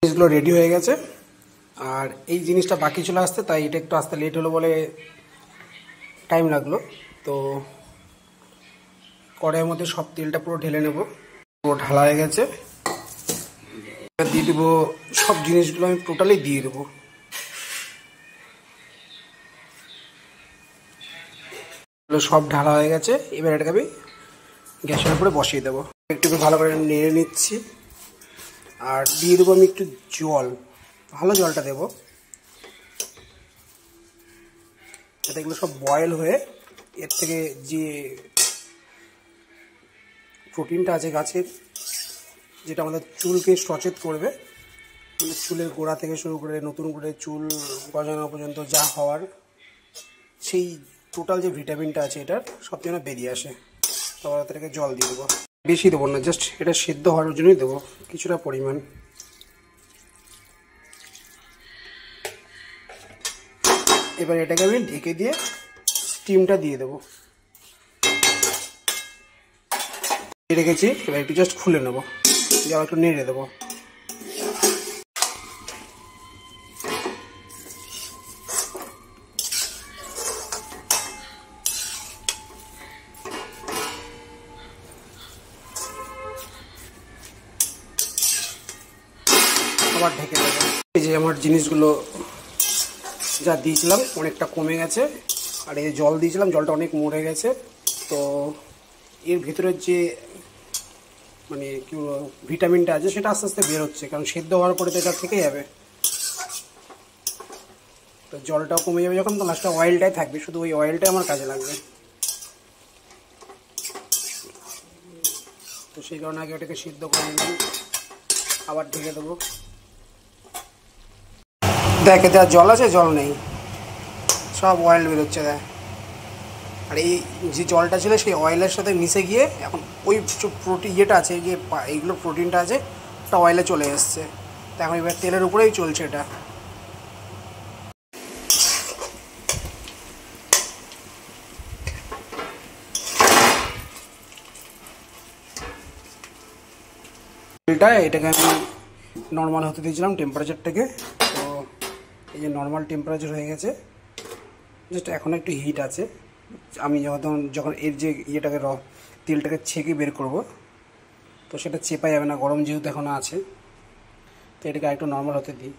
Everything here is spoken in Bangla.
জিনিসগুলো রেডি হয়ে গেছে, আর এই জিনিসটা বাকি চলে আসতে, তাই এটা একটু আসতে লেট হলো বলে টাইম লাগলো। তো কড়াইয়ের মধ্যে সব তেলটা পুরো ঢেলে নেব। পুরো ঢালা হয়ে গেছে, এবার দিয়ে দেবো সব জিনিসগুলো, আমি টোটালি দিয়ে দেবো। সব ঢালা হয়ে গেছে, এবার এটাকে আমি গ্যাসের উপরে বসিয়ে দেবো। একটু ভালো করে নেড়ে নিচ্ছি, আর দিয়ে দেবো আমি একটু জল, ভালো জলটা দেবো, যাতে এগুলো সব বয়েল হয়ে এর থেকে যে প্রোটিনটা আছে গাছের, যেটা আমাদের চুলকে সচেত করবে, মানে চুলের গোড়া থেকে শুরু করে নতুন করে চুল গজানো পর্যন্ত যা হওয়ার, সেই টোটাল যে ভিটামিনটা আছে এটার সব যেন বেরিয়ে আসে। তারপর এটাকে জল দিয়ে দেবো, বেশি দেবো না, জাস্ট এটা সিদ্ধ হওয়ার জন্যই দেবো কিছুটা পরিমাণ। এবার এটাকে আমি ঢেকে দিয়ে স্টিমটা দিয়ে দেবো। রেখেছি, এবার একটু জাস্ট খুলে নেবো, দিয়ে আবার একটু নেড়ে দেবো। আবার ঢেকে দেবো। এই যে আমার জিনিসগুলো যা দিয়েছিলাম অনেকটা কমে গেছে, আর এই জল দিয়েছিলাম জলটা অনেক মরে গেছে। তো এর ভেতরের যে মানে কি ভিটামিনটা আছে সেটা আস্তে আস্তে বের হচ্ছে, কারণ সেদ্ধ হওয়ার পরে তো এটা থেকে যাবে। তো জলটাও কমে যাবে যখন, তো লাস্টে অয়েলটাই থাকবে, শুধু ওই অয়েলটাই আমার কাজে লাগবে। তো সেই কারণে আগে ওটাকে সিদ্ধ করে নিলাম, আবার ঢেকে দেবো। দেখে দেওয়ার জল আছে, জল নেই, সব অয়েল বেরোচ্ছে দেখ। আর এই যে জলটা ছিল সেই অয়েলের সাথে মিশে গিয়ে এখন ওই ইয়েটা আছে, যে এইগুলো প্রোটিনটা আছে ওটা অয়েলে চলে এসছে। তো এখন এবার তেলের উপরেই চলছে এটা। তেলটা এটাকে আমি নর্মাল হতে দিয়েছিলাম টেম্পারেচারটাকে। তো এই যে নর্মাল টেম্পারেচার হয়ে গেছে, জাস্ট এখন একটু হিট আছে। আমি যখন এর যে ইয়েটাকে তেলটাকে ছেঁকে বের করব, তো সেটা চেপা যাবে না, গরম যেহেতু এখনও আছে। তো এটাকে একটু নর্মাল হতে দিই।